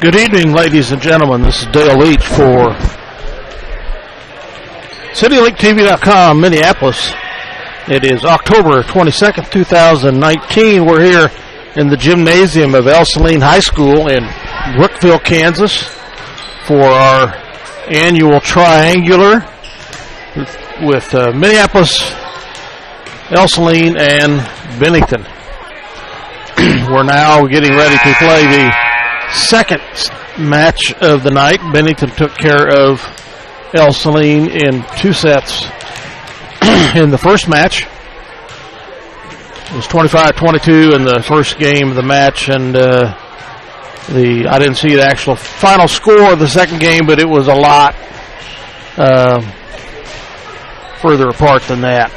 Good evening, ladies and gentlemen. This is Dale Leach for CityLinkTV.com, Minneapolis. It is October 22nd, 2019. We're here in the gymnasium of El Saline High School in Brookville, Kansas for our annual triangular with Minneapolis, El Saline, and Bennington. We're now getting ready to play the second match of the night. Bennington took care of El Saline in 2 sets in the first match. It was 25-22 in the first game of the match, and I didn't see the actual final score of the second game, but it was a lot further apart than that.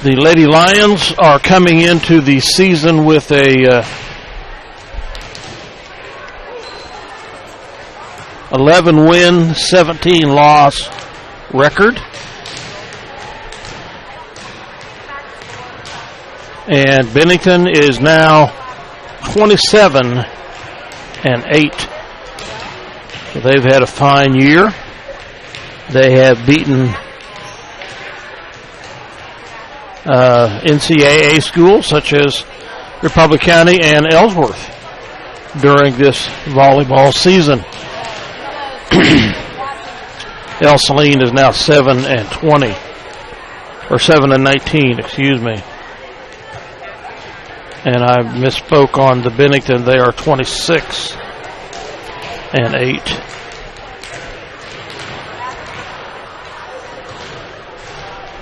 The Lady Lions are coming into the season with a 11-win, 17-loss record. And Bennington is now 27-8. So they've had a fine year. They have beaten NCAA schools such as Republic County and Ellsworth during this volleyball season. El Saline is now 7-20, or 7-19, excuse me. And I misspoke on the Bennington. They are 26-8.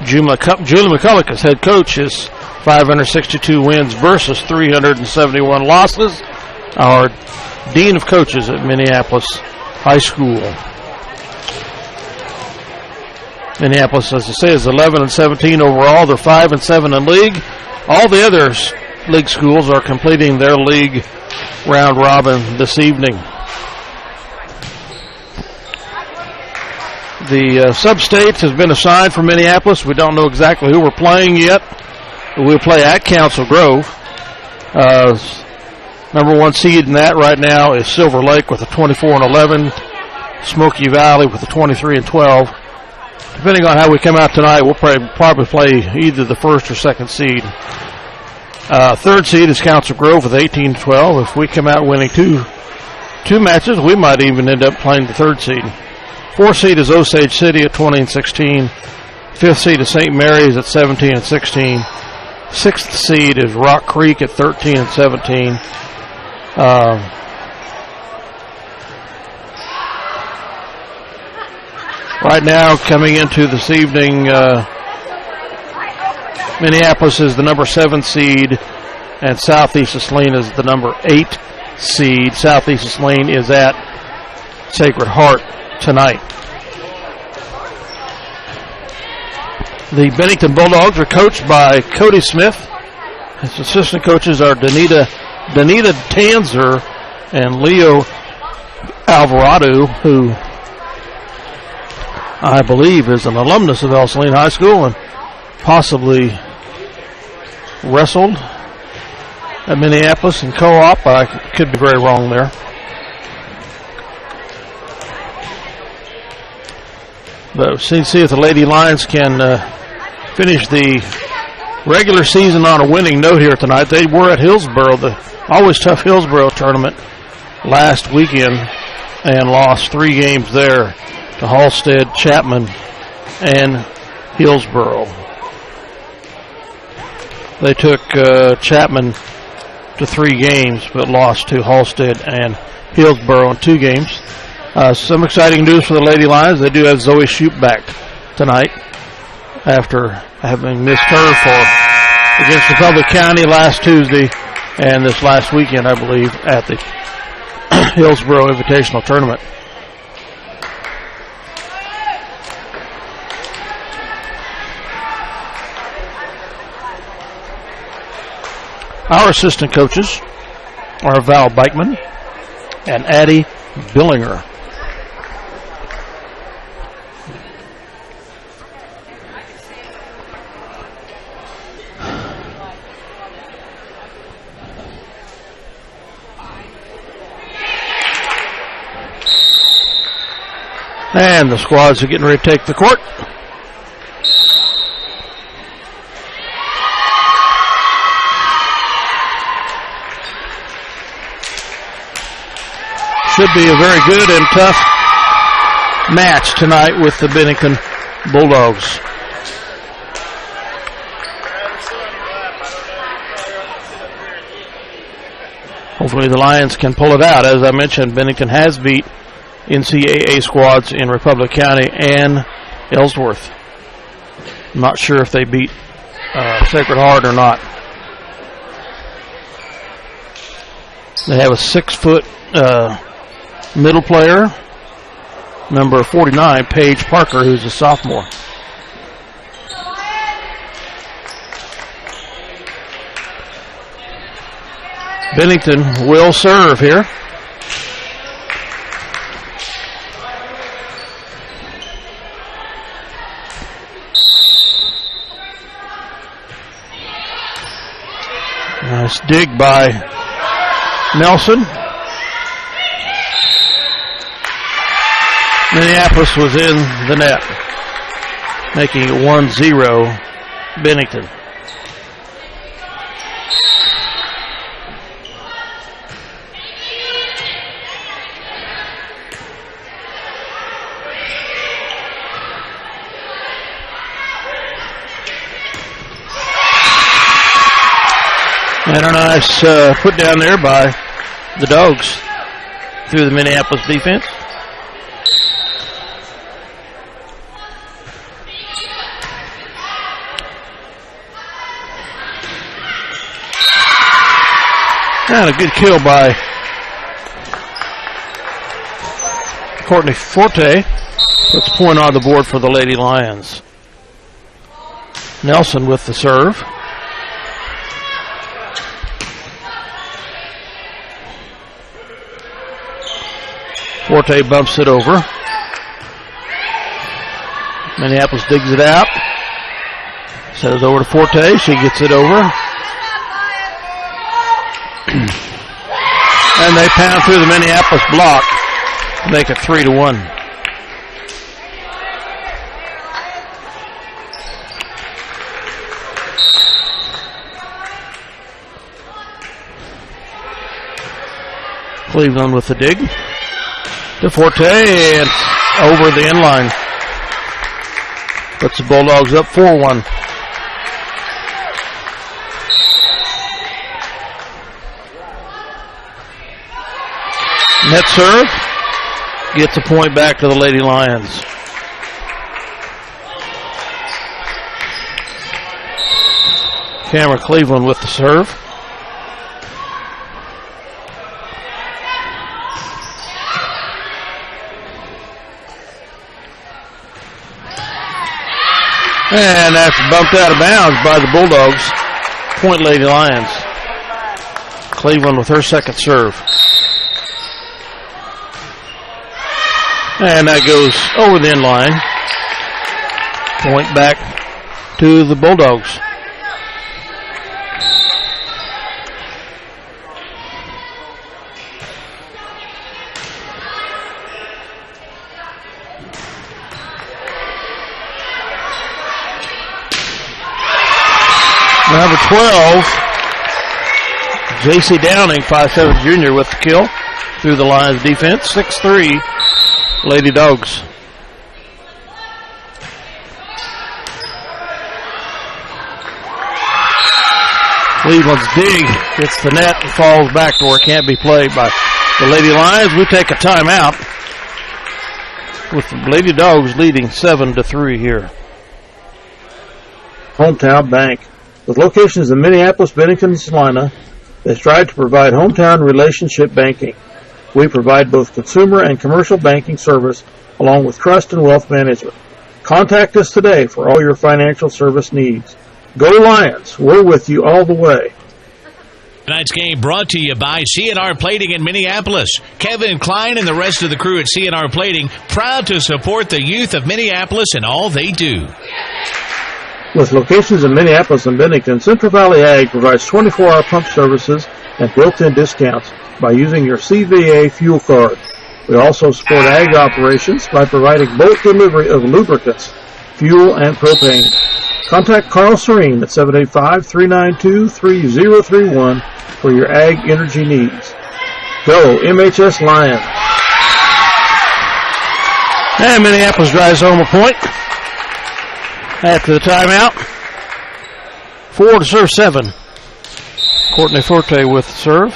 Julie McCulloch as head coach is 562 wins versus 371 losses. Our dean of coaches at Minneapolis High School. Minneapolis, as I say, is 11-17 overall. They're 5-7 in league. All the other league schools are completing their league round robin this evening. The sub-state has been assigned for Minneapolis. We don't know exactly who we're playing yet. We'll play at Council Grove. Number 1 seed in that right now is Silver Lake with a 24-11. Smoky Valley with a 23-12. Depending on how we come out tonight, we'll probably play either the first or second seed. 3rd seed is Council Grove with 18-12. If we come out winning two matches, we might even end up playing the 3rd seed. 4th seed is Osage City at 20-16. 5th seed is St. Mary's at 17-16. 6th seed is Rock Creek at 13-17. Right now, coming into this evening, Minneapolis is the number 7 seed, and Southeast of Saline is the number 8 seed. Southeast of Saline is at Sacred Heart tonight. The Bennington Bulldogs are coached by Cody Smith. His assistant coaches are Danita Tanzer and Leo Alvarado, who I believe is an alumnus of El Saline High School and possibly wrestled at Minneapolis in co-op. I could be very wrong there. But see if the Lady Lions can finish the regular season on a winning note here tonight. They were at Hillsboro, the always tough Hillsboro tournament, last weekend and lost 3 games there to Halstead, Chapman, and Hillsboro. They took Chapman to 3 games but lost to Halstead and Hillsboro in 2 games. Some exciting news for the Lady Lions. They do have Zoe Shoup back tonight after having missed her against Republic County last Tuesday and this last weekend, I believe, at the Hillsboro Invitational Tournament. Our assistant coaches are Val Beichman and Addie Billinger. And the squads are getting ready to take the court. Should be a very good and tough match tonight with the Bennington Bulldogs. Hopefully the Lions can pull it out. As I mentioned, Bennington has beat NCAA squads in Republic County and Ellsworth. I'm not sure if they beat Sacred Heart or not. They have a 6-foot middle player, number 49, Paige Parker, who's a sophomore. Bennington will serve here. Nice dig by Nelson. Minneapolis was in the net, making it 1-0 Bennington. And a nice put down there by the Dogs through the Minneapolis defense. And a good kill by Courtney Forte. Puts a point on the board for the Lady Lions. Nelson with the serve. Forte bumps it over. Minneapolis digs it out. Sends it over to Forte. She gets it over. And they pound through the Minneapolis block to make it 3-1. Cleveland with the dig. To Forte and over the end line. Puts the Bulldogs up 4-1. Net serve. Gets a point back to the Lady Lions. Cameron Cleveland with the serve. And that's bumped out of bounds by the Bulldogs. Point Lady Lions. Cleveland with her second serve. And that goes over the end line. Point back to the Bulldogs. Number 12, J.C. Downing, 5'7" junior with the kill through the Lions defense. 6'3", Lady Dogs. Cleveland's dig hits the net and falls back to where it can't be played by the Lady Lions. We take a timeout with the Lady Dogs leading 7-3 here. Hometown Bank. With locations in Minneapolis, Bennington, and Salina, they strive to provide hometown relationship banking. We provide both consumer and commercial banking service along with trust and wealth management. Contact us today for all your financial service needs. Go Lions! We're with you all the way. Tonight's game brought to you by C&R Plating in Minneapolis. Kevin Klein and the rest of the crew at C&R Plating, proud to support the youth of Minneapolis and all they do. With locations in Minneapolis and Bennington, Central Valley Ag provides 24-hour pump services and built-in discounts by using your CVA fuel card. We also support ag operations by providing bulk delivery of lubricants, fuel, and propane. Contact Carl Serene at 785-392-3031 for your ag energy needs. Go MHS Lions. And Minneapolis drives home a point after the timeout. 4 to serve 7. Courtney Forte with the serve.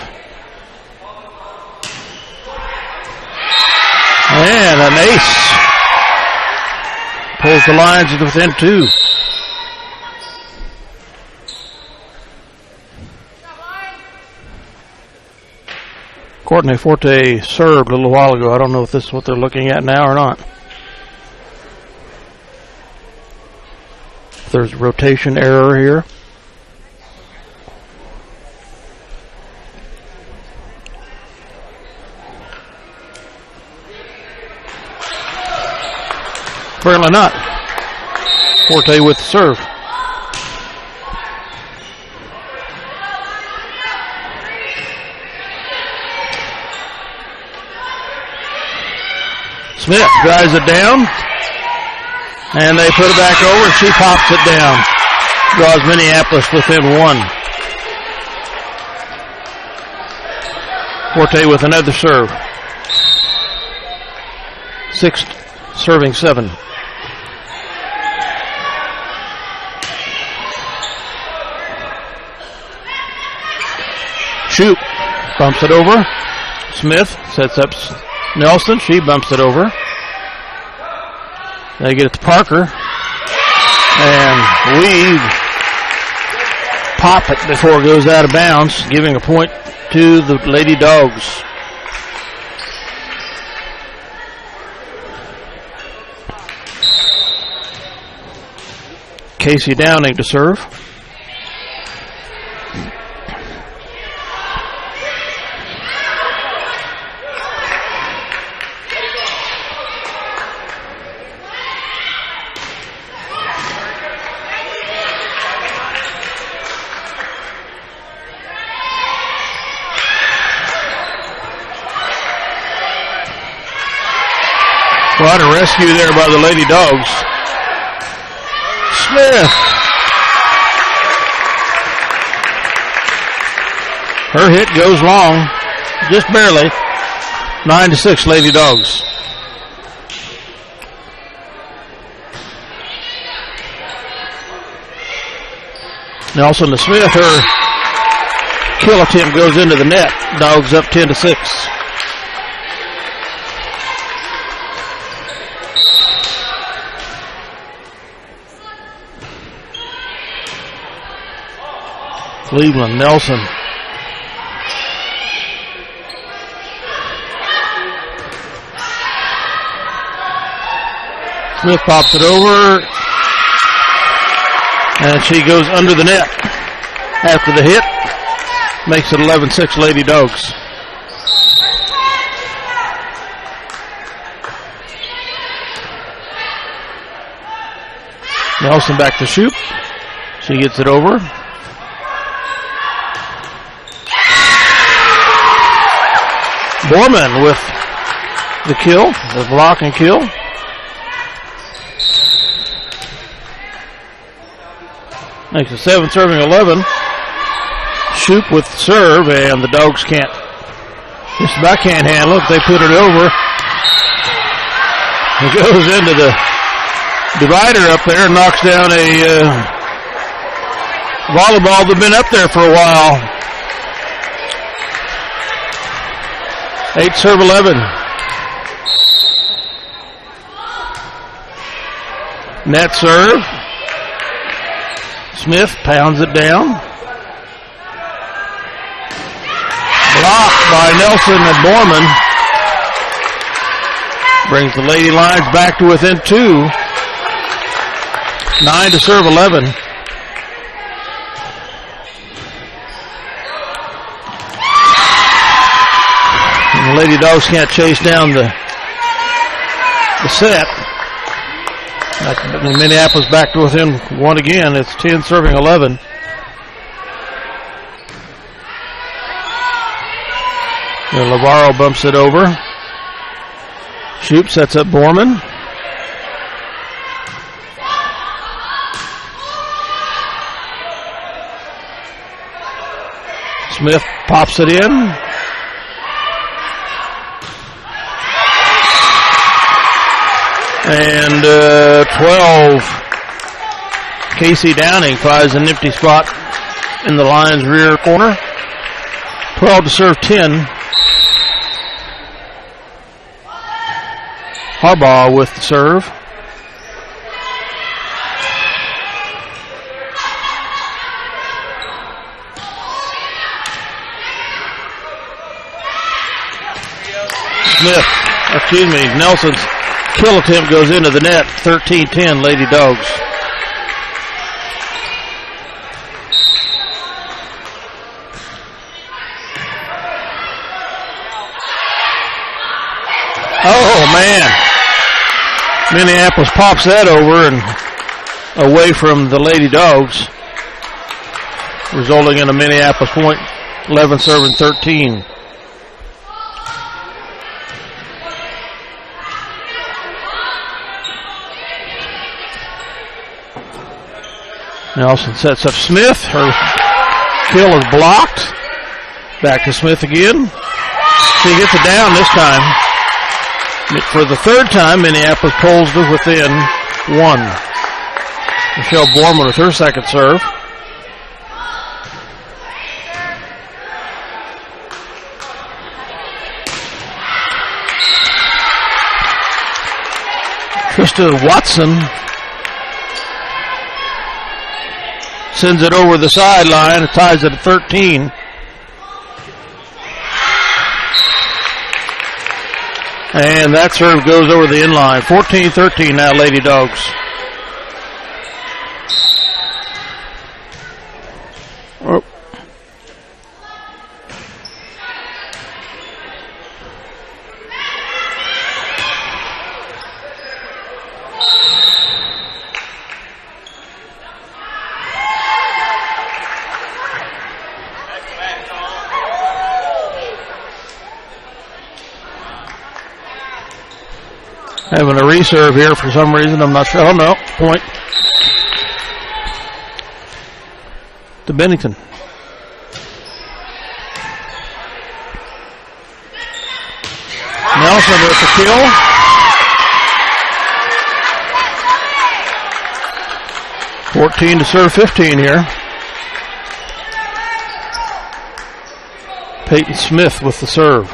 And an ace. Pulls the Lions within 2. Courtney Forte served a little while ago. I don't know if this is what they're looking at now or not. There's a rotation error here. Apparently not. Forte with the serve. Smith drives it down, and they put it back over, and she pops it down. Draws Minneapolis within 1. Forte with another serve. 6 serving 7. Shoot. Bumps it over. Smith sets up Nelson. She bumps it over. They get it to Parker. And we pop it before it goes out of bounds, giving a point to the Lady Dogs. Casey Downing to serve. What a rescue there by the Lady Dogs. Smith. Her hit goes long, just barely. 9-6, Lady Dogs. Nelson to Smith. Her kill attempt goes into the net. Dogs up 10-6. Cleveland, Nelson. Smith pops it over, and she goes under the net after the hit. Makes it 11-6 Lady Dogs. Nelson back to shoot. She gets it over. Borman with the kill, the block and kill. Makes it 7 serving 11. Shoop with the serve, and the Dogs can't, just about can't handle it. They put it over. It goes into the divider up there and knocks down a volleyball that's been up there for a while. 8 serve 11. Net serve. Smith pounds it down. Blocked by Nelson and Borman. Brings the Lady Lions back to within 2. 9 to serve 11. And the Lady Dogs can't chase down the set. Minneapolis back to within 1 again. It's 10 serving 11. And Lavarro bumps it over. Shoop sets up Borman. Smith pops it in. And 12. Casey Downing finds an empty spot in the Lions' rear corner. 12 to serve 10. Harbaugh with the serve. Nelson's kill attempt goes into the net. 13-10 Lady Dogs. Oh, man. Minneapolis pops that over and away from the Lady Dogs, resulting in a Minneapolis point, 11 serving 13. Nelson sets up Smith. Her kill is blocked. Back to Smith again. She gets it down this time. For the third time, Minneapolis pulls to within one. Michelle Borman with her second serve. Trista Watson sends it over the sideline. It ties it at 13. And that serve goes over the inline. 14-13 now, Lady Dogs. Oh. Having a reserve here for some reason. I'm not sure. Oh, no. Point to Bennington. Nelson with the kill. $14 to serve 15 here. Peyton Smith with the serve.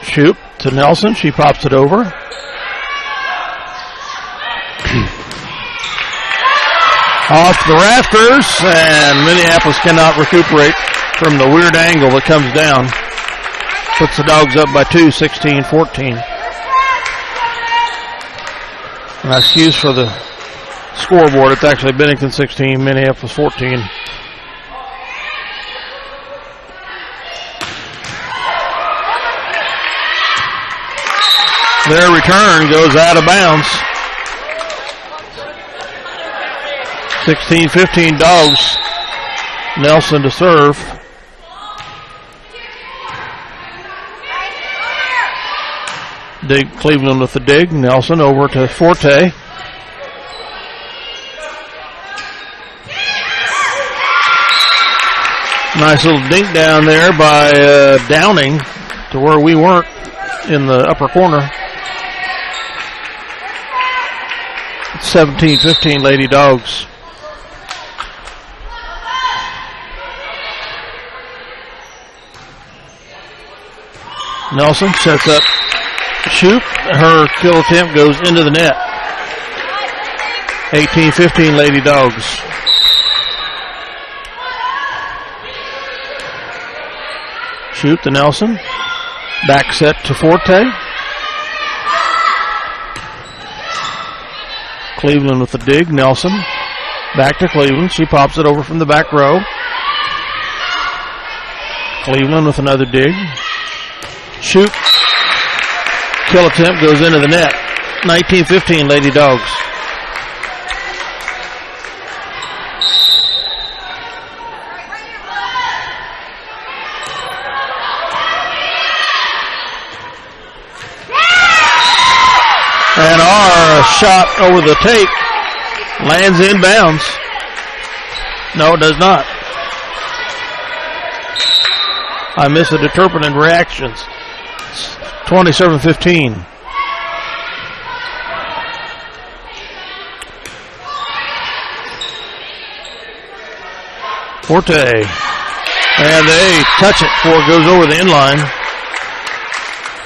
Shoop to Nelson. She pops it over. Off the rafters, and Minneapolis cannot recuperate from the weird angle that comes down. Puts the Dogs up by 2, 16-14. An excuse for the scoreboard. It's actually Bennington 16, Minneapolis 14. Their return goes out of bounds. 16-15 Dogs. Nelson to serve. Dig Cleveland with the dig. Nelson over to Forte. Nice little dink down there by Downing to where we weren't in the upper corner. 17-15 Lady Dogs. Nelson sets up Shoop. Her kill attempt goes into the net. 18-15 Lady Dogs. Shoop to Nelson. Back set to Forte. Cleveland with the dig. Nelson. Back to Cleveland. She pops it over from the back row. Cleveland with another dig. Shoot. Kill attempt goes into the net. 19-15 Lady Dogs. And our shot over the tape lands inbounds. No, it does not. I missed the determinant reactions. 27-15. Forte. And they touch it before it goes over the inline.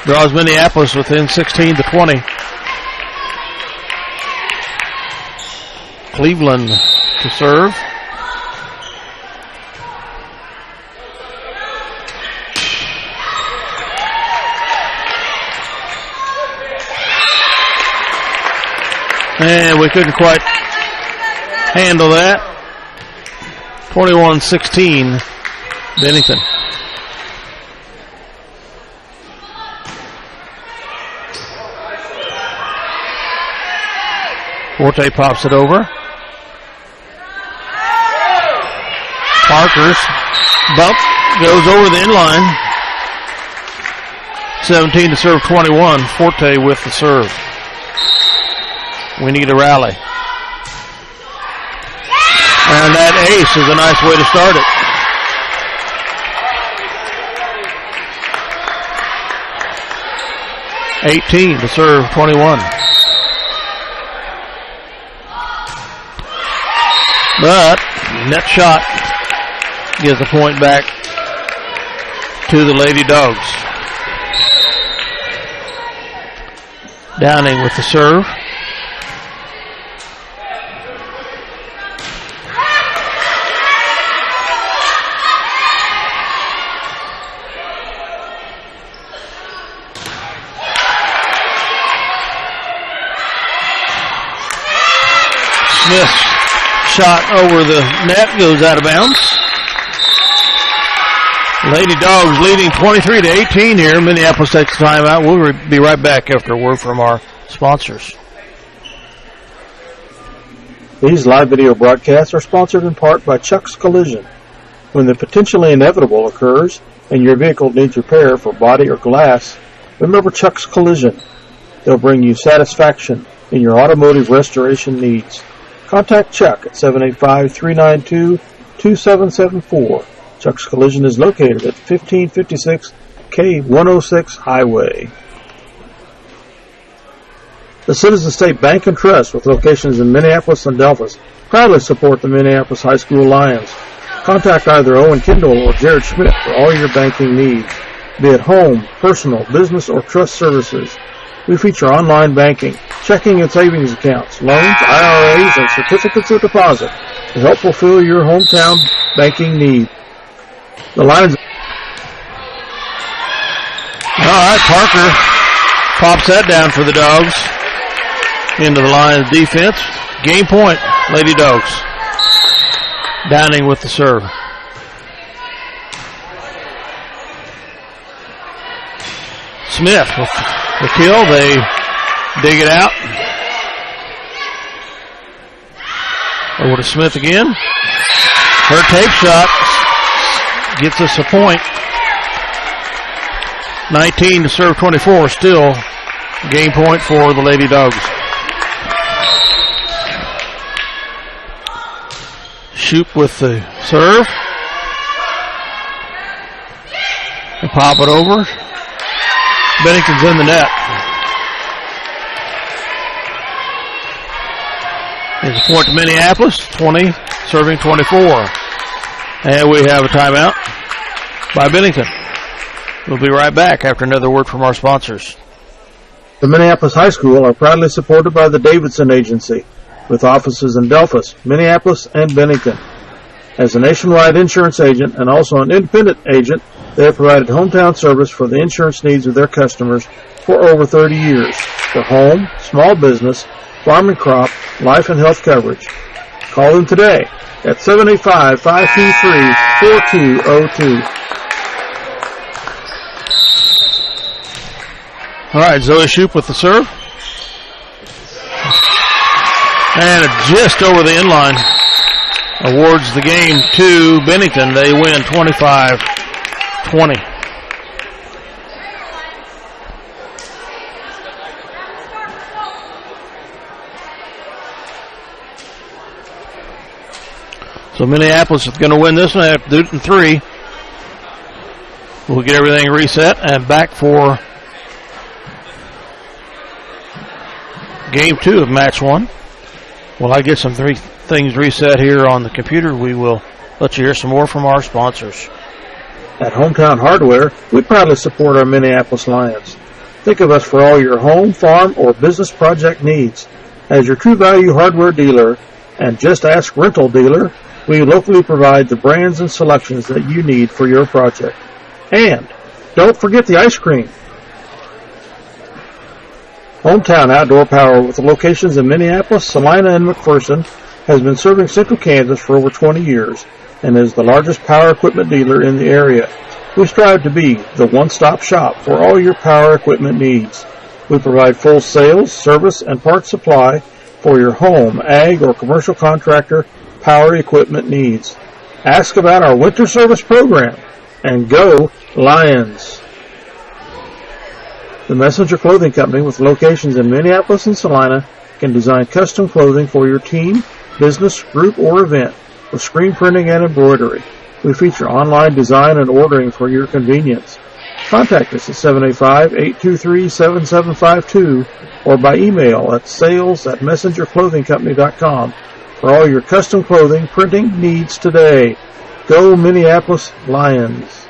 Draws Minneapolis within 16-20. Cleveland to serve. And we couldn't quite handle that. 21-16, Bennington. Forte pops it over. Parker's bump goes over the inline. 17 to serve 21. Forte with the serve. We need a rally. And that ace is a nice way to start it. 18 to serve 21. But net shot gives a point back to the Lady Dogs. Downing with the serve. Smith's shot over the net goes out of bounds. Lady Dogs leading 23-18 here. Minneapolis takes the timeout. We'll be right back after a word from our sponsors. These live video broadcasts are sponsored in part by Chuck's Collision. When the potentially inevitable occurs and your vehicle needs repair for body or glass, remember Chuck's Collision. They'll bring you satisfaction in your automotive restoration needs. Contact Chuck at 785-392-2774. Chuck's Collision is located at 1556 K106 Highway. The Citizen State Bank and Trust, with locations in Minneapolis and Delphos, proudly support the Minneapolis High School Lions. Contact either Owen Kendall or Jared Schmidt for all your banking needs, be it home, personal, business, or trust services. We feature online banking, checking and savings accounts, loans, IRAs, and certificates of deposit to help fulfill your hometown banking need. The Lions. All right, Parker pops that down for the Dogs into the Lions defense. Game point, Lady Dogs. Downing with the serve. Smith with the kill. They dig it out. Over to Smith again. Her tape shot gets us a point. 19 to serve 24. Still game point for the Lady Dogs. Shoot with the serve. And pop it over. Bennington's in the net. There's a point to Minneapolis. 20 serving 24. And we have a timeout by Bennington. We'll be right back after another word from our sponsors. The Minneapolis High School are proudly supported by the Davidson Agency, with offices in Delphos, Minneapolis, and Bennington. As a nationwide insurance agent and also an independent agent, they have provided hometown service for the insurance needs of their customers for over 30 years for home, small business, farm and crop, life and health coverage. Call them today at 785-523-4202. All right, Zoe Shoup with the serve. And just over the inline. Awards the game to Bennington. They win 25-20. So Minneapolis is going to win this one. They have to do it in 3. We'll get everything reset and back for game 2 of match 1. While I get some 3 things reset here on the computer, we will let you hear some more from our sponsors. At Hometown Hardware, we proudly support our Minneapolis Lions. Think of us for all your home, farm, or business project needs. As your True Value hardware dealer and Just Ask rental dealer, we locally provide the brands and selections that you need for your project. And don't forget the ice cream. Hometown Outdoor Power, with locations in Minneapolis, Salina, and McPherson, has been serving Central Kansas for over 20 years and is the largest power equipment dealer in the area. We strive to be the one-stop shop for all your power equipment needs. We provide full sales, service, and parts supply for your home, ag, or commercial contractor power equipment needs. Ask about our winter service program, and go Lions! The Messenger Clothing Company, with locations in Minneapolis and Salina, can design custom clothing for your team, business, group, or event with screen printing and embroidery. We feature online design and ordering for your convenience. Contact us at 785-823-7752 or by email at sales@messengerclothingcompany.com for all your custom clothing printing needs today. Go Minneapolis Lions!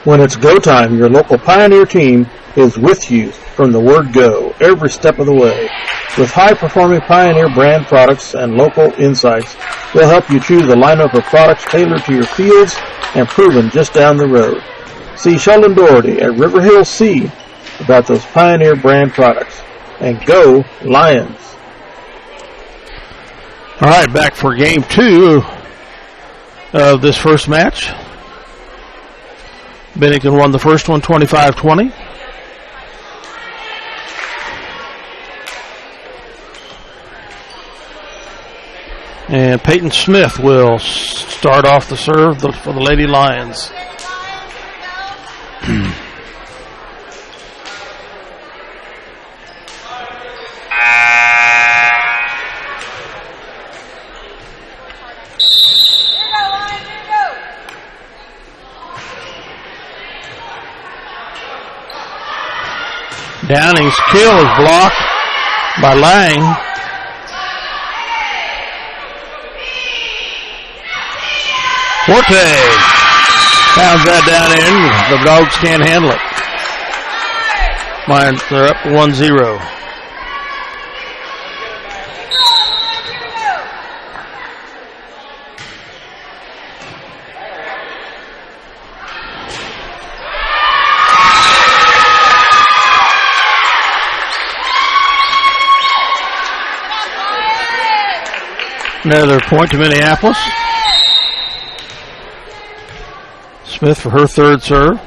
When it's go time, your local Pioneer team is with you from the word go every step of the way. With high-performing Pioneer brand products and local insights, we'll help you choose a lineup of products tailored to your fields and proven just down the road. See Sheldon Doherty at River Hill C about those Pioneer brand products. And go Lions! All right, back for game 2 of this first match. Bennington won the first one 25-20. And Peyton Smith will start off the serve for the Lady Lions. Downing's kill is blocked by Lang. Forte pounds that down in. The Dogs can't handle it. They're up 1-0. Another point to Minneapolis. Smith for her third serve.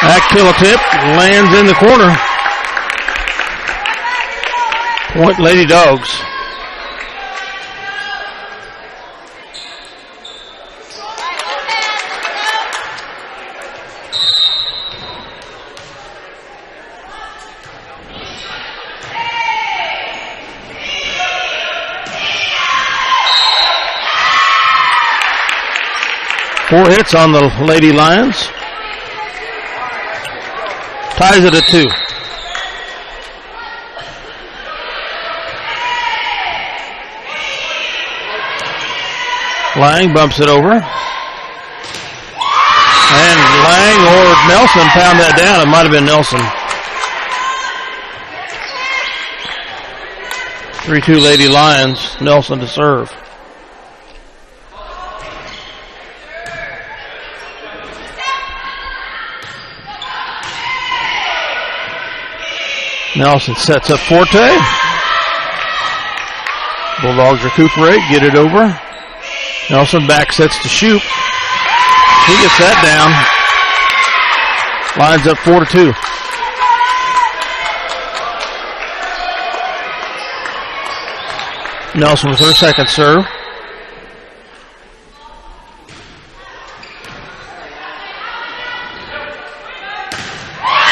That kill tip lands in the corner. Point Lady Dogs. Four hits on the Lady Lions. Ties it at 2. Lang bumps it over. And Lang or Nelson pound that down. It might have been Nelson. 3-2 Lady Lions. Nelson to serve. Nelson sets up Forte. Bulldogs recuperate, get it over. Nelson back sets to Shoup. He gets that down. Lines up 4-2. Nelson with her second serve.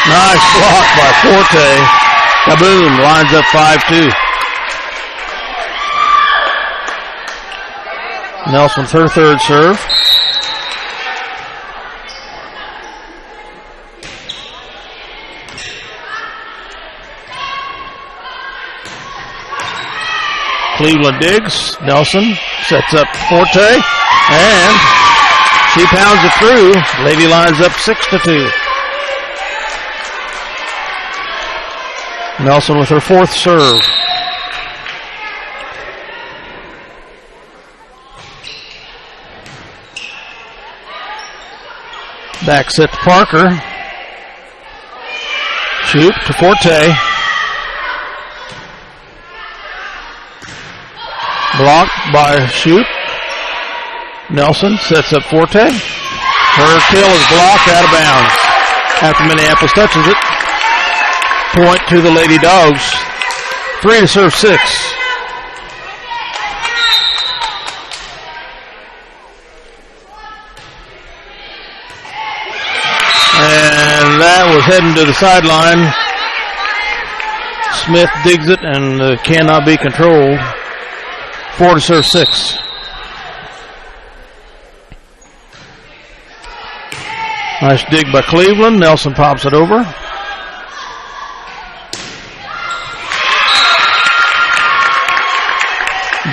Nice block by Forte. Kaboom, lines up 5-2. Nelson with her third serve. Cleveland digs. Nelson sets up Forte, and she pounds it through. Lady lines up 6-2. Nelson with her fourth serve. Back set to Parker. Shoot to Forte. Blocked by Shoot. Nelson sets up Forte. Her kill is blocked out of bounds. After Minneapolis touches it. Point to the Lady Dogs. 3 to serve 6. And that was heading to the sideline. Smith digs it and cannot be controlled. 4 to serve 6. Nice dig by Cleveland. Nelson pops it over.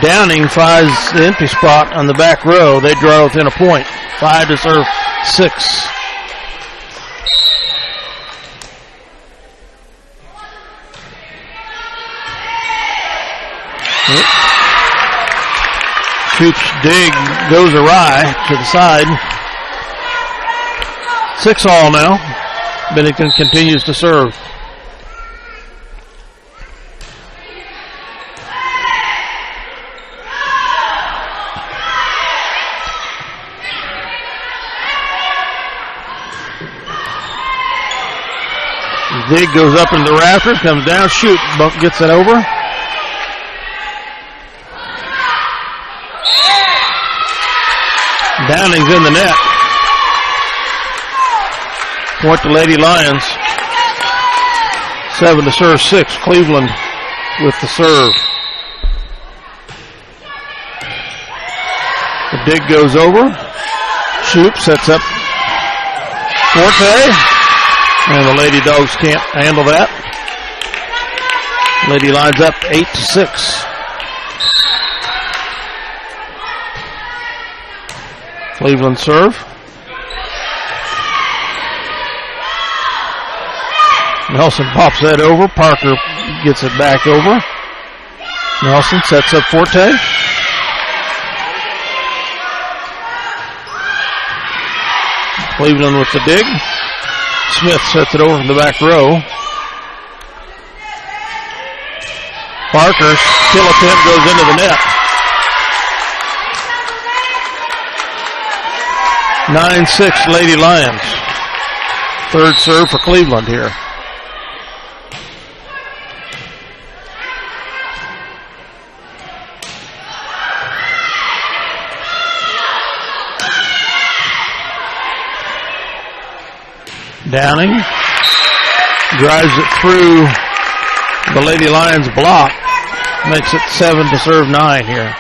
Downing finds the empty spot on the back row. They draw within a point. 5 to serve 6. Shoot's dig goes awry to the side. 6-all now. Bennington continues to serve. Dig goes up into the rafters, comes down, shoot, Buck gets it over. Downing's in the net. Point to Lady Lions. 7 to serve 6. Cleveland with the serve. The dig goes over. Shoop sets up Forte. And the Lady Dogs can't handle that. Lady lines up 8 to 6. Cleveland serve. Nelson pops that over. Parker gets it back over. Nelson sets up Forte. Cleveland with the dig. Smith sets it over from the back row. Parker's kill attempt goes into the net. 9-6 Lady Lions. Third serve for Cleveland here. Downing drives it through the Lady Lions block. Makes it 7 to serve 9 here.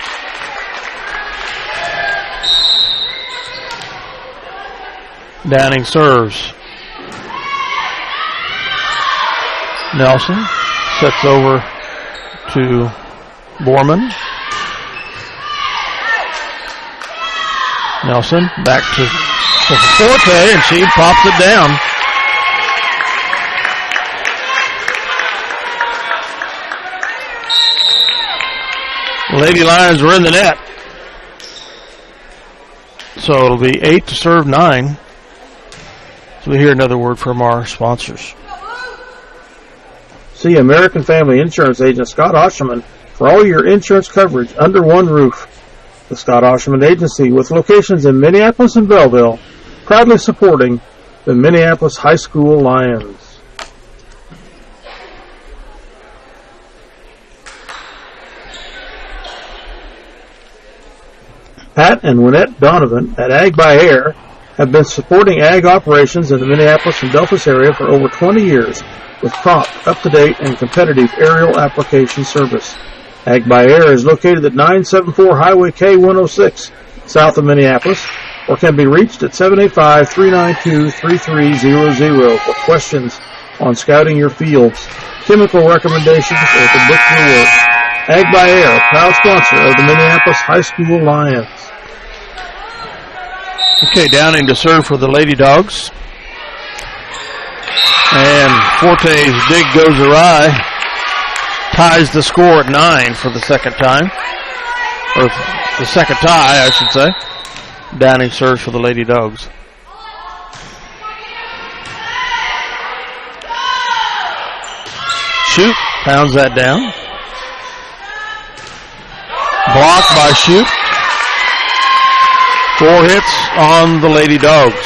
Downing serves. Nelson sets over to Borman. Nelson back to Forte, and she pops it down. Lady Lions were in the net. So it'll be 8 to serve 9. So we hear another word from our sponsors. See American Family Insurance Agent Scott Osherman for all your insurance coverage under one roof. The Scott Osherman Agency, with locations in Minneapolis and Belleville, proudly supporting the Minneapolis High School Lions. Pat and Wynette Donovan at Ag by Air have been supporting ag operations in the Minneapolis and Delphos area for over 20 years with prompt, up-to-date, and competitive aerial application service. Ag by Air is located at 974 Highway K106, south of Minneapolis, or can be reached at 785-392-3300 for questions on scouting your fields, chemical recommendations, or to book your work. Ag by Air, proud sponsor of the Minneapolis High School Lions. Okay, Downing to serve for the Lady Dogs. And Forte's dig goes awry. Ties the score at 9 for the second time. Or the second tie, I should say. Downing serves for the Lady Dogs. Shoot, pounds that down. Blocked by Shoot. 4 hits on the Lady Dogs.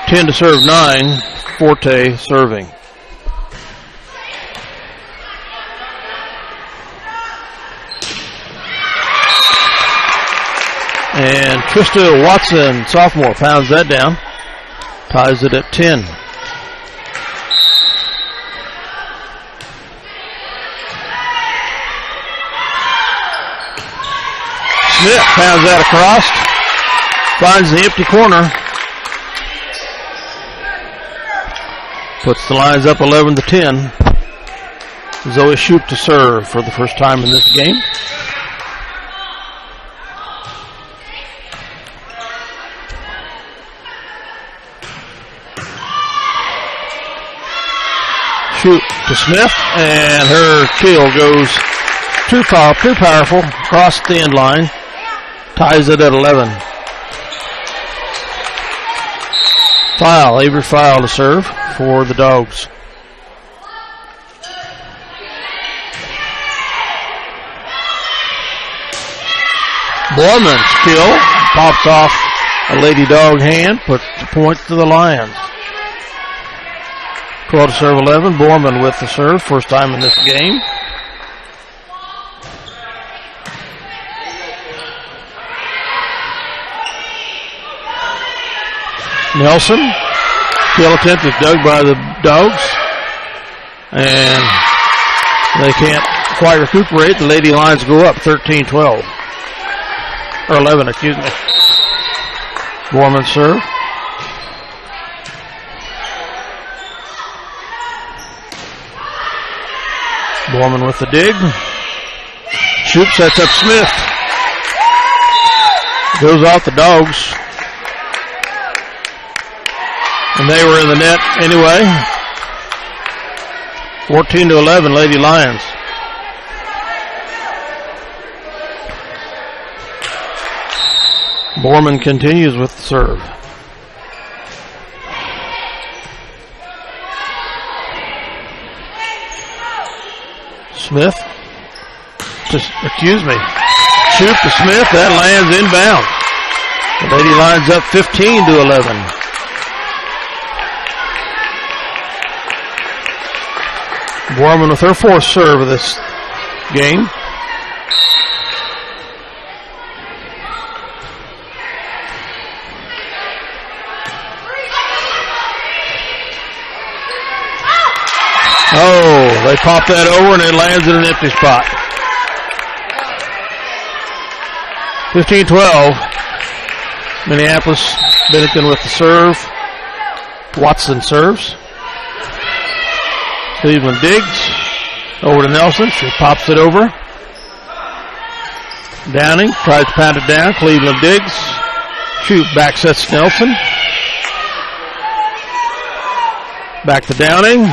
10 to serve 9. Forte serving. And Trista Watson, sophomore, pounds that down. Ties it at 10. Smith pounds that across. Finds the empty corner. Puts the lines up 11 to 10. Zoe Shoup to serve for the first time in this game. Shoup to Smith, and her kill goes too powerful, across the end line. Ties it at 11. Avery File to serve for the Dogs. Borman's kill pops off a Lady Dog hand, puts the point to the Lions. 12 to serve 11. Borman with the serve, first time in this game. Nelson, kill attempt is dug by the Dogs, and they can't quite recuperate. The Lady Lions go up 13-12, or 11, excuse me. Borman serve. Borman with the dig. Shoup sets up Smith. Goes off the Dogs. And they were in the net anyway. 14 to 11, Lady Lions. Borman continues with the serve. Smith. Shoup to Smith. That lands inbound. The Lady Lions up 15 to 11. Borman with her fourth serve of this game. Oh, they pop that over and it lands in an empty spot. 15-12. Minneapolis, Bennington with the serve. Watson serves. Cleveland digs. Over to Nelson. She pops it over. Downing tries to pound it down. Cleveland digs. Shoup back sets Nelson. Back to Downing.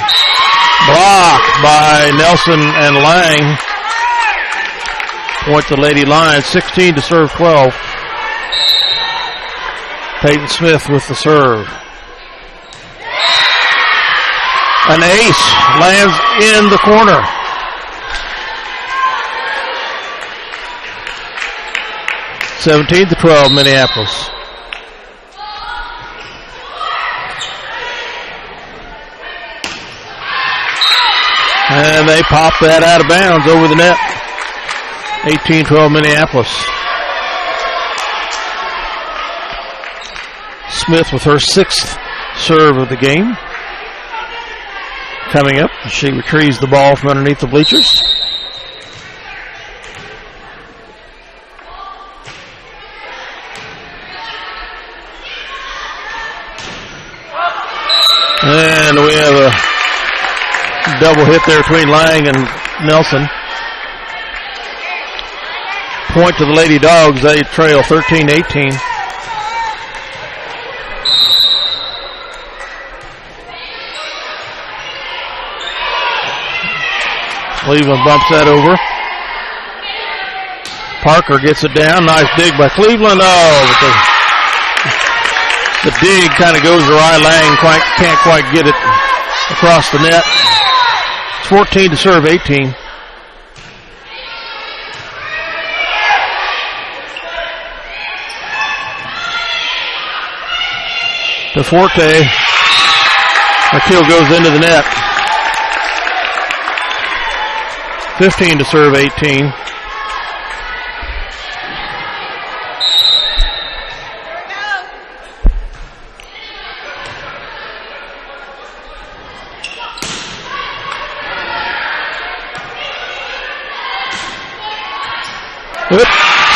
Blocked by Nelson and Lang. Point to Lady Lions. 16 to serve 12. Peyton Smith with the serve. An ace lands in the corner. 17-12, Minneapolis. And they pop that out of bounds over the net. 18-12, Minneapolis. Smith with her 6th serve of the game. Coming up, she retrieves the ball from underneath the bleachers. And we have a double hit there between Lang and Nelson. Point to the Lady Dogs. They trail 13-18. Cleveland bumps that over. Parker gets it down. Nice dig by Cleveland. Oh, but the dig kind of goes awry. Lang can't quite get it across the net. It's 14 to serve 18. To Forte. The kill goes into the net. 15 to serve 18.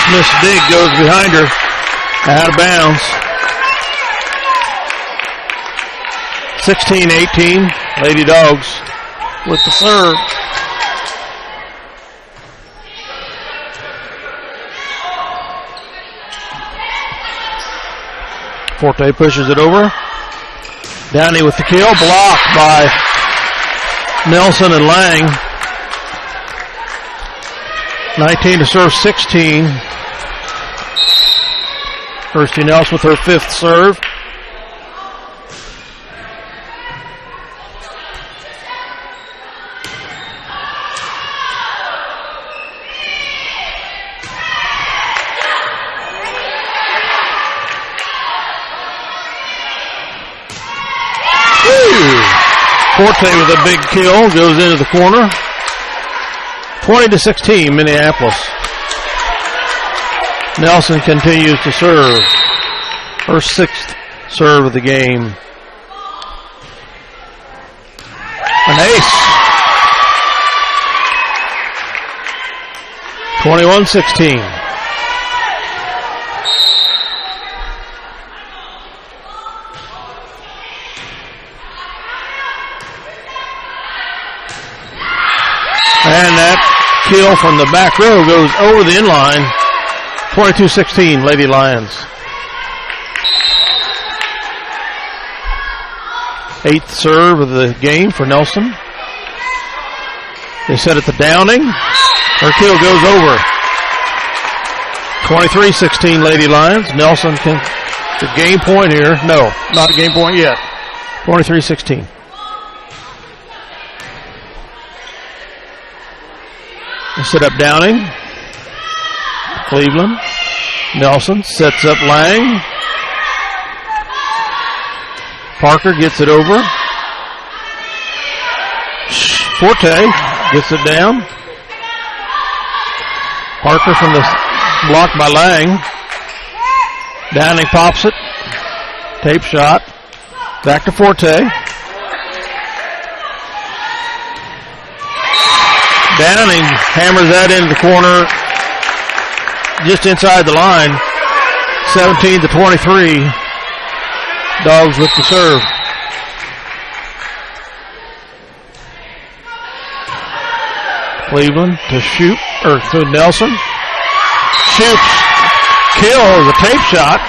Smith's dig goes behind her, out of bounds. 16-18, Lady Dogs with the serve. Forte pushes it over. Downey with the kill, blocked by Nelson and Lang. 19 to serve 16. Kirstie Nelson with her 5th serve. Forte with a big kill, goes into the corner. 20 to 16, Minneapolis. Nelson continues to serve. Her 6th serve of the game. An ace. 21-16. And that kill from the back row goes over the inline. 22-16, Lady Lions. 8th serve of the game for Nelson. They set it to Downing. Her kill goes over. 23-16, Lady Lions. Nelson can the game point here. No, not a game point yet. 23-16. Set up Downing. Cleveland. Nelson sets up Lang. Parker gets it over. Forte gets it down. Parker from the block by Lang. Downing pops it. Tape shot. Back to Forte. Downing hammers that into the corner, just inside the line. 17 to 23. Dogs with the serve. Cleveland to shoot, or to Nelson. Shoots, kills a tape shot,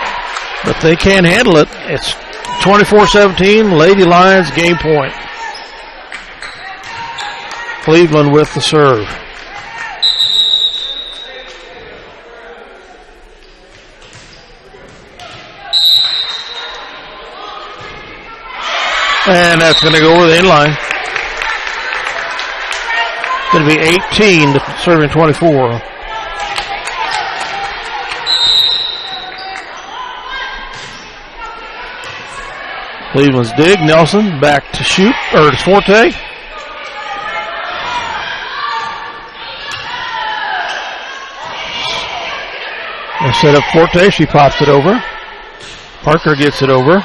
but they can't handle it. It's 24-17, Lady Lions game point. Cleveland with the serve. And that's going to go over the inline. It's going to be 18 to serving 24. Cleveland's dig. Nelson back to shoot, or to Forte. They set up Forte. She pops it over. Parker gets it over.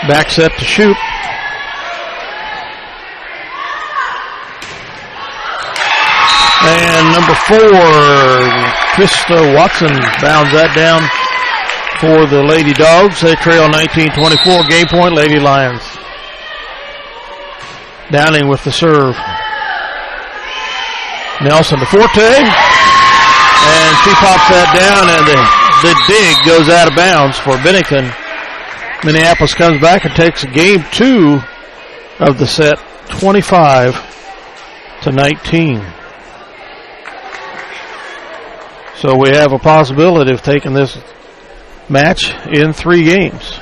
Back set to shoot. And number 4, Krista Watson bounds that down for the Lady Dogs. They trail 19-24. Game point, Lady Lions. Downing with the serve. Nelson to Forte. And she pops that down, and the dig goes out of bounds for Bennington. Minneapolis comes back and takes game 2 of the set, 25-19. So we have a possibility of taking this match in 3 games.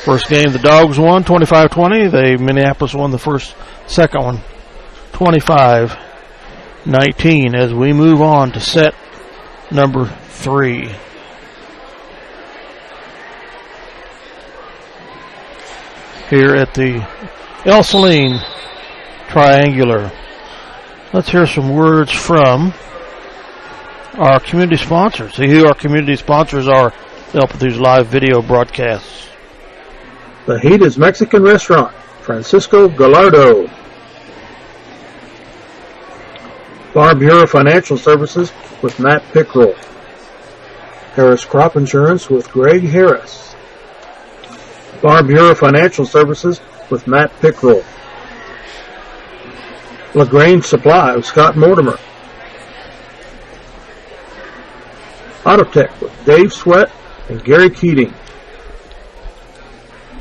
First game, the Dogs won 25-20. Minneapolis won the second one, 25-19, as we move on to set number 3. Here at the El Saline Triangular. Let's hear some words from our community sponsors. See who our community sponsors are to help with these live video broadcasts. The Heat is Mexican Restaurant, Francisco Gallardo. Bar Bureau Financial Services with Matt Pickrell. Harris Crop Insurance with Greg Harris. Bar Bureau Financial Services with Matt Pickrell. LaGrange Supply with Scott Mortimer. Autotech with Dave Sweat and Gary Keating.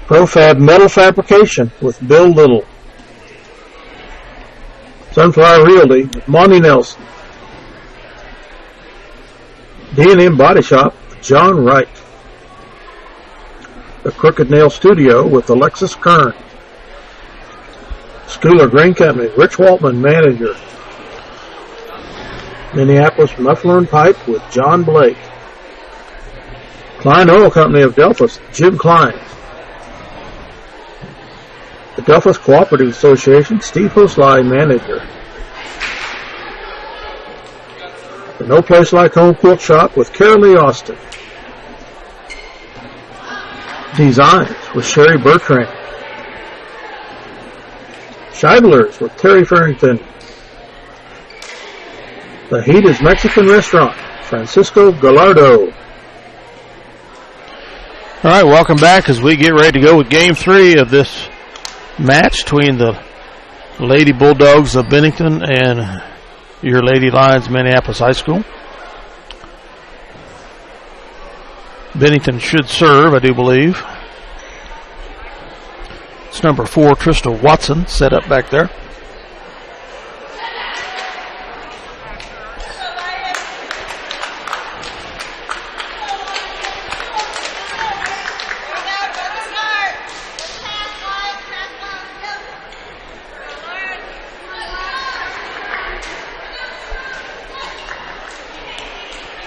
Profab Metal Fabrication with Bill Little. Sunflower Realty with Monty Nelson. D&M Body Shop with John Wright. The Crooked Nail Studio with Alexis Kern. Schooler Grain Company, Rich Waltman, manager. Minneapolis Muffler and Pipe with John Blake. Klein Oil Company of Delphus, Jim Klein. The Delphus Cooperative Association, Steve Hosley, manager. The No Place Like Home Quilt Shop with Carolee Austin. Designs with Sherry Bertrand. Scheibler's with Terry Farrington. The Heat is Mexican Restaurant, Francisco Gallardo. All right, welcome back as we get ready to go with Game 3 of this match between the Lady Bulldogs of Bennington and your Lady Lions, Minneapolis High School. Bennington should serve, I do believe. It's number 4, Trista Watson, set up back there.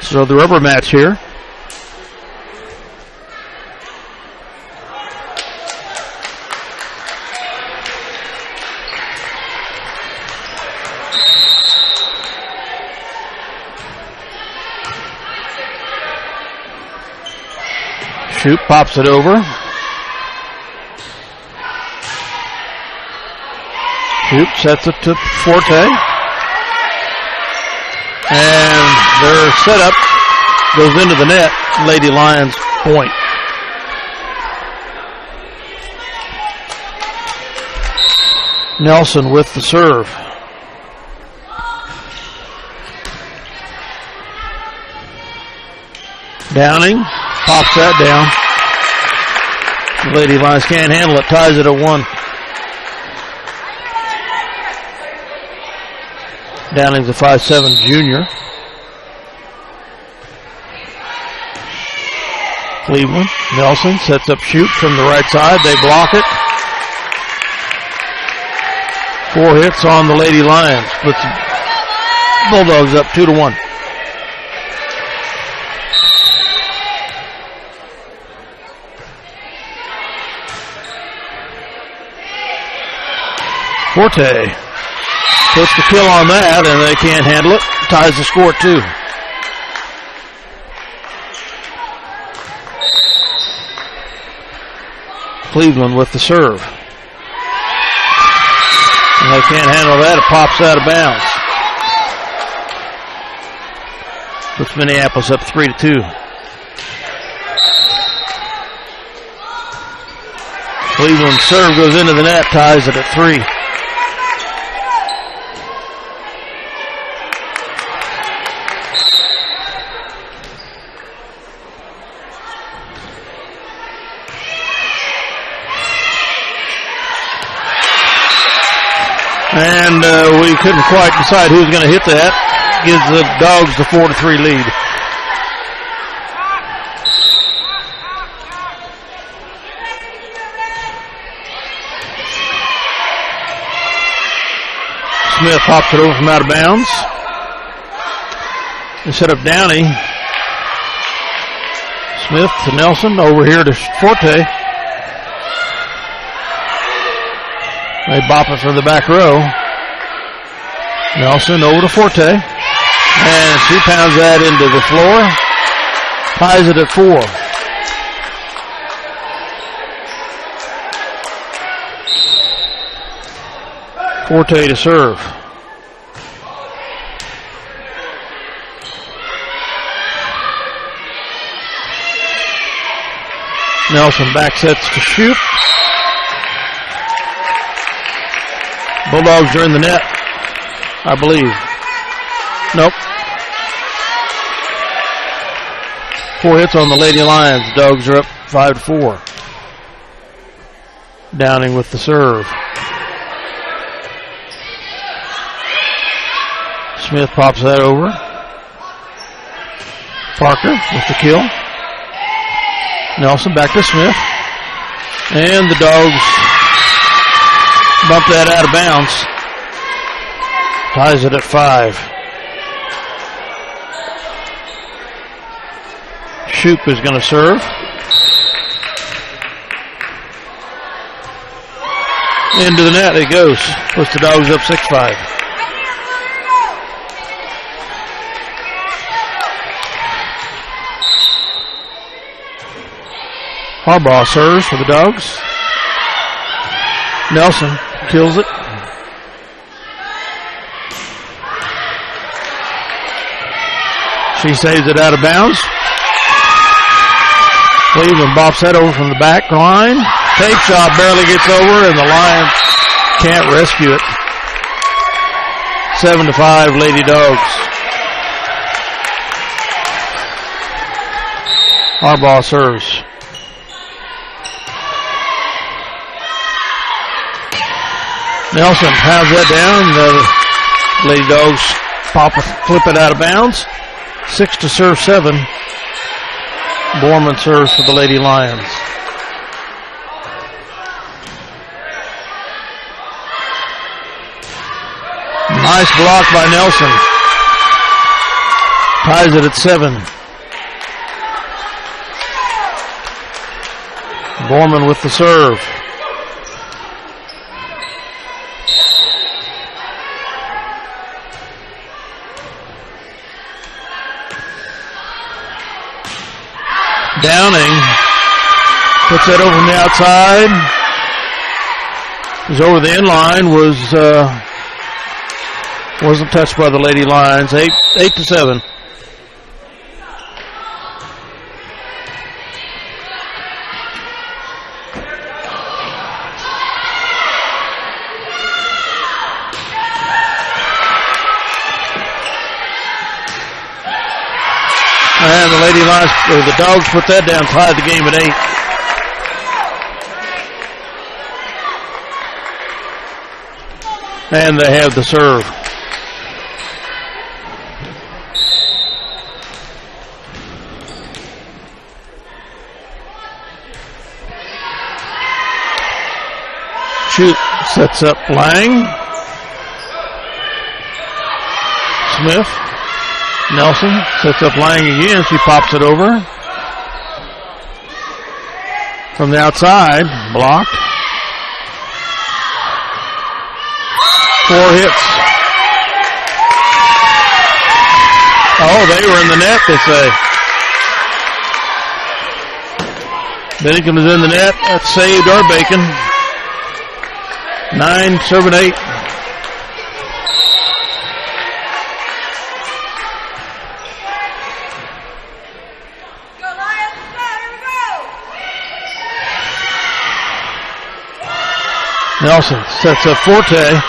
So the rubber match here. Shoot, pops it over. Shoot, sets it to Forte. And their setup goes into the net. Lady Lions point. Nelson with the serve. Downing pops that down. The Lady Lions can't handle it. Ties it at 1. Downing's a 5'7" junior. Cleveland. Nelson sets up shoot from the right side. They block it. 4 hits on the Lady Lions. Puts Bulldogs up 2-1. Forte puts the kill on that, and they can't handle it. Ties the score at 2. Cleveland with the serve. And they can't handle that. It pops out of bounds. Puts Minneapolis up 3-2. Cleveland's serve goes into the net, ties it at 3. And we couldn't quite decide who was going to hit that. Gives the Dogs the 4-3 lead. Smith pops it over from out of bounds. They set up Downey. Smith to Nelson, over here to Forte. They bop it from the back row. Nelson over to Forte. And she pounds that into the floor. Ties it at 4. Forte to serve. Nelson back sets to shoot. Bulldogs are in the net, I believe. Nope. 4 hits on the Lady Lions. Dogs are up 5-4. Downing with the serve. Smith pops that over. Parker with the kill. Nelson back to Smith. And the Dogs bump that out of bounds. Ties it at 5. Shoop is going to serve. Into the net it goes. Puts the Dogs up 6-5. Harbaugh serves for the Dogs. Nelson kills it. She saves it out of bounds. Cleveland bops that over from the back line. Tape shot barely gets over, and the Lions can't rescue it. 7-5 Lady Dogs. Harbaugh serves. Nelson pounds that down. The Lady Dogs flip it out of bounds. 6 to serve 7. Borman serves for the Lady Lions. Nice block by Nelson. Ties it at 7. Borman with the serve. Downing puts that over from the outside. Is over the inline. Wasn't touched by the Lady Lions. 8-7. And the Lady Lions, or the Dogs, put that down, tied the game at 8. And they have the serve. Shoot sets up Lang. Smith. Nelson sets up Lang again. She pops it over. From the outside. Blocked. 4 hits. Oh, they were in the net, they say. Bennington is in the net. That's saved our Bacon. 9 serving 8. Nelson sets up Forte.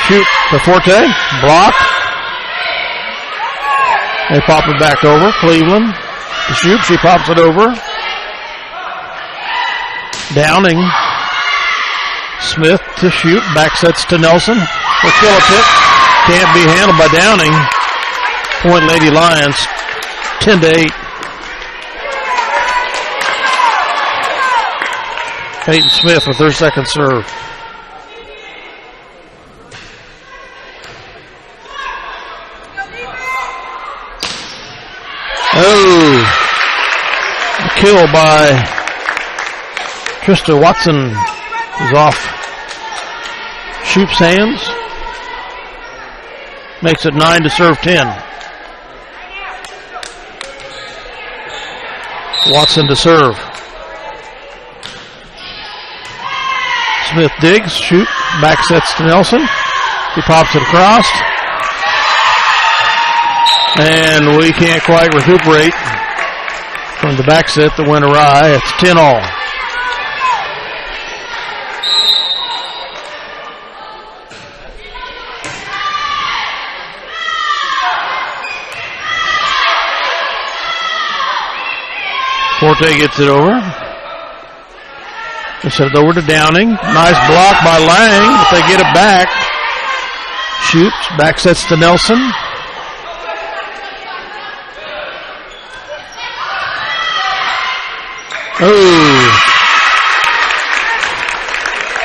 Shoot to Forte. Blocked. They pop it back over. Cleveland to shoot. She pops it over. Downing. Smith to shoot. Back sets to Nelson. For Killitip. Can't be handled by Downing. Point Lady Lions. 10-8. Peyton Smith with her second serve. Oh, the kill by Trista Watson is off Shoop's hands. Makes it 9 to serve 10. Watson to serve. Smith digs, shoot, back sets to Nelson. He pops it across. And we can't quite recuperate from the back set that went awry. It's 10-all. Forte gets it over. They set it over to Downing. Nice block by Lang, but they get it back. Shoots, back sets to Nelson. Oh.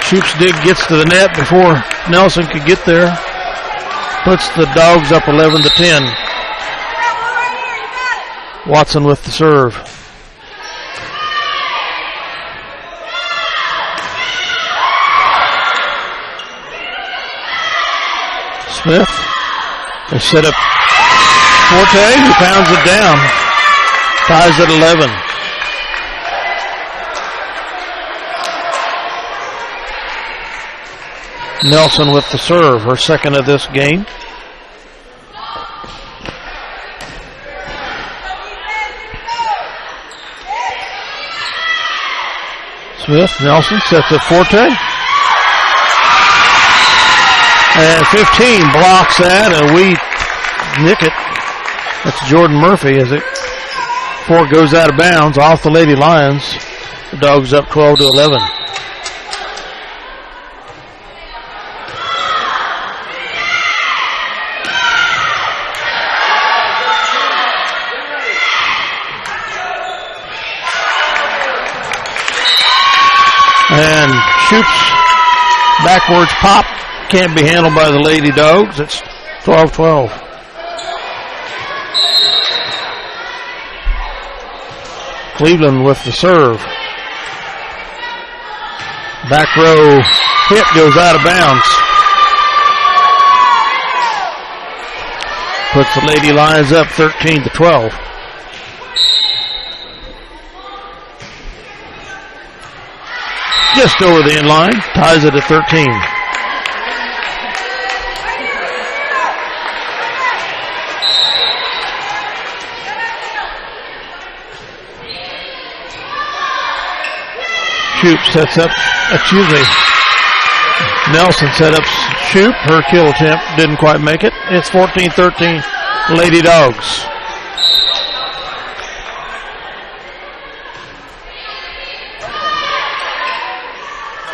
Shoop's dig gets to the net before Nelson could get there. Puts the Dogs up 11 to 10. Watson with the serve. Smith. They set up Forte, who pounds it down. Ties at 11. Nelson with the serve, her second of this game. Smith, Nelson sets up Forte. And 15 blocks that, and we nick it. That's Jordan Murphy as it 4 goes out of bounds off the Lady Lions. The Dogs up 12 to 11. And shoots backwards pop. Can't be handled by the Lady Dogs. It's 12-12. Cleveland with the serve. Back row hit goes out of bounds. Puts the Lady Lions up 13 to 12. Just over the end line. Ties it at 13. Shoop sets up, Nelson set up Shoop. Her kill attempt didn't quite make it. It's 14-13 Lady Dogs.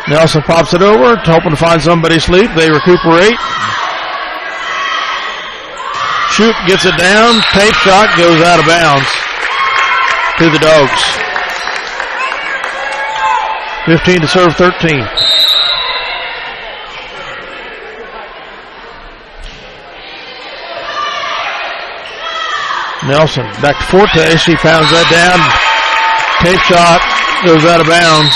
Nelson pops it over, hoping to find somebody asleep. They recuperate. Shoop gets it down. Tape shot goes out of bounds to the Dogs. 15 to serve 13. Nelson back to Forte. She pounds that down. Tape shot goes out of bounds.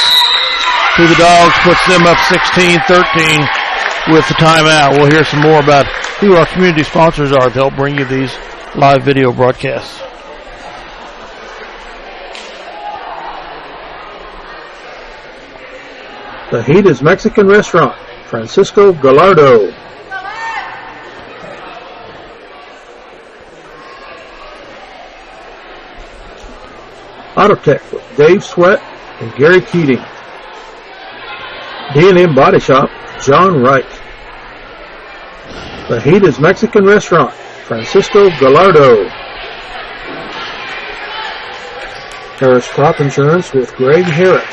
to the Dogs, puts them up 16-13 with the timeout. We'll hear some more about who our community sponsors are to help bring you these live video broadcasts. The Heat is Mexican restaurant, Francisco Gallardo. Autotech with Dave Sweat and Gary Keating. D&M Body Shop, John Wright. The Heat is Mexican restaurant, Francisco Gallardo. Harris Crop Insurance with Greg Harris.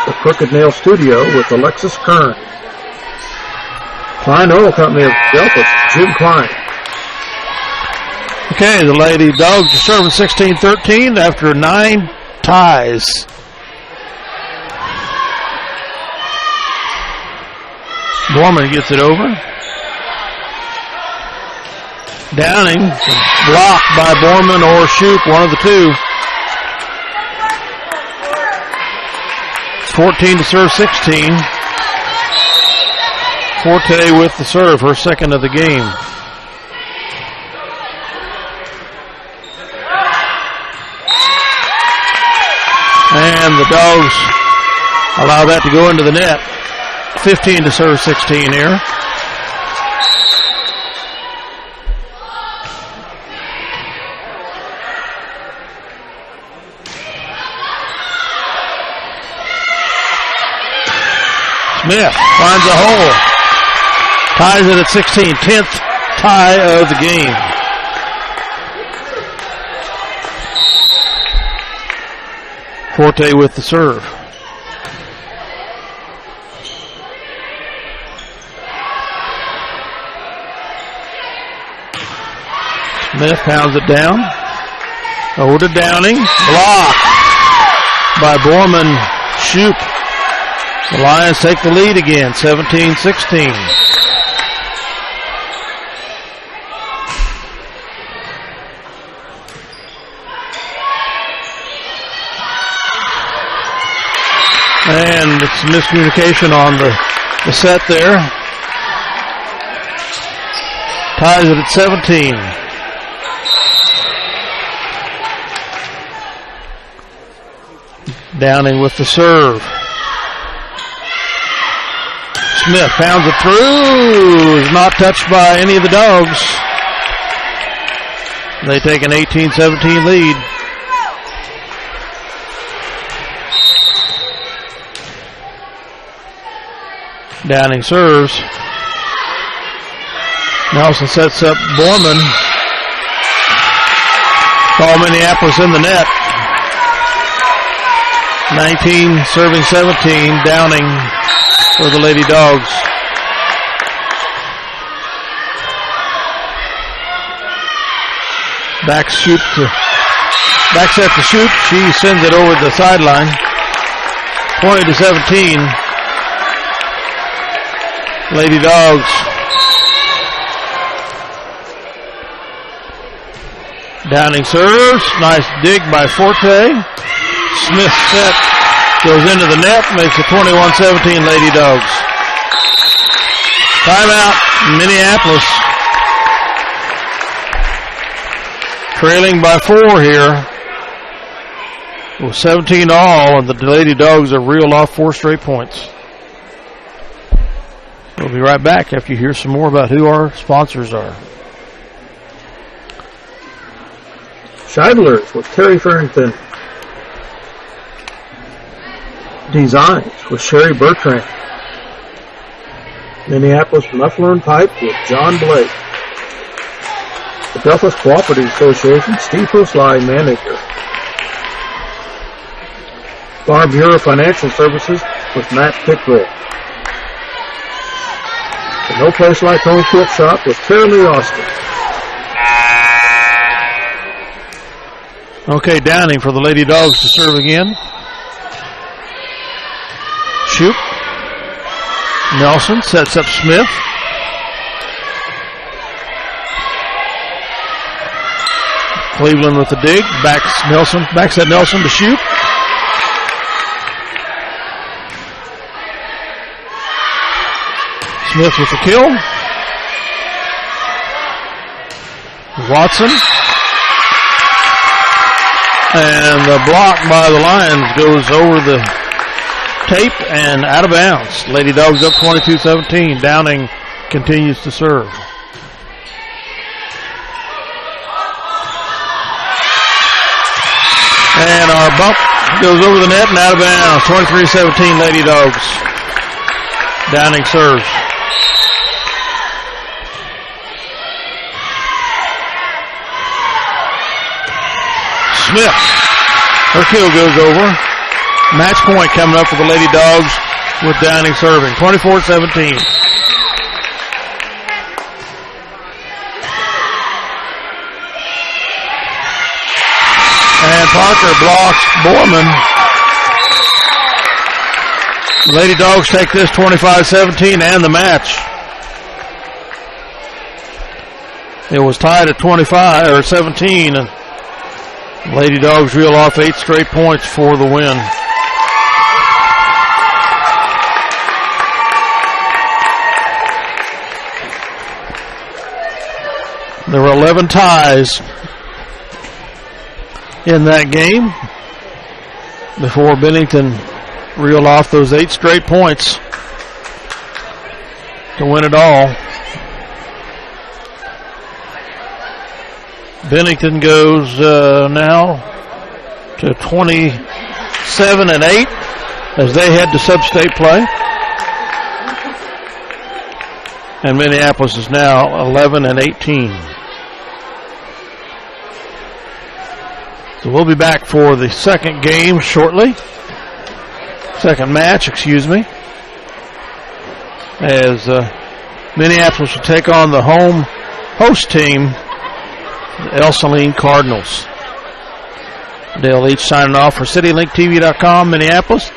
The Crooked Nail Studio with Alexis Kern. Klein Oil Company of Delphos, Jim Klein. Okay, the Lady Dogs are serving 16-13 after 9 ties. Borman gets it over. Downing, blocked by Borman or Shoup, one of the two. 14 to serve 16. Forte with the serve, her second of the game. And the Dogs allow that to go into the net. 15 to serve 16 here. Smith finds a hole. Ties it at 16. 10th tie of the game. Forte with the serve. Smith pounds it down. Over to Downing. Blocked by Borman. Shoup. The Lions take the lead again, 17-16. And it's a miscommunication on the set there. Ties it at 17. Downing with the serve. Smith pounds it through. Is not touched by any of the Dogs. They take an 18-17 lead. Downing serves. Nelson sets up Borman. Call Minneapolis in the net. 19 serving 17. Downing for the Lady Dogs. Back set to Shoup. She sends it over the sideline. 20-17. Lady Dogs. Downing serves. Nice dig by Forte. Smith set. Goes into the net. Makes it 21-17 Lady Dogs. Timeout Minneapolis. Trailing by 4 here. With 17 all, and the Lady Dogs have reeled off 4 straight points. We'll be right back after you hear some more about who our sponsors are. Scheidler's with Terry Farrington. Designs with Sherry Bertrand. Minneapolis Muffler and Pipe with John Blake. The Delphos Cooperative Association, Steve Hosley, manager. Farm Bureau Financial Services with Matt Pickrell. The No Place Like Home Cook Shop with Terry Lee Austin. Okay, Downing for the Lady Dogs to serve again. Shoup. Nelson sets up Smith. Cleveland with the dig. Backs at Nelson to Shoup. Smith with the kill. Watson. And the block by the Lions goes over the tape and out of bounds. Lady Dogs up 22-17. Downing continues to serve. And our bump goes over the net and out of bounds. 23-17 Lady Dogs. Downing serves. Smith. Her kill goes over. Match point coming up for the Lady Dogs with Downing serving. 24-17. And Parker blocks Borman. Lady Dogs take this 25-17 and the match. It was tied at 17, and Lady Dogs reel off 8 straight points for the win. There were 11 ties in that game before Bennington reeled off those 8 straight points to win it all. Bennington goes now to 27-8 as they head to sub-state play. And Minneapolis is now 11-18. So we'll be back for the second game shortly. Second match, excuse me. As Minneapolis will take on the host team, the El Saline Cardinals. They'll each signing off for CityLinkTV.com, Minneapolis.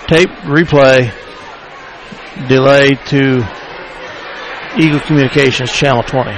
Tape, replay, delay to Eagle Communications Channel 20.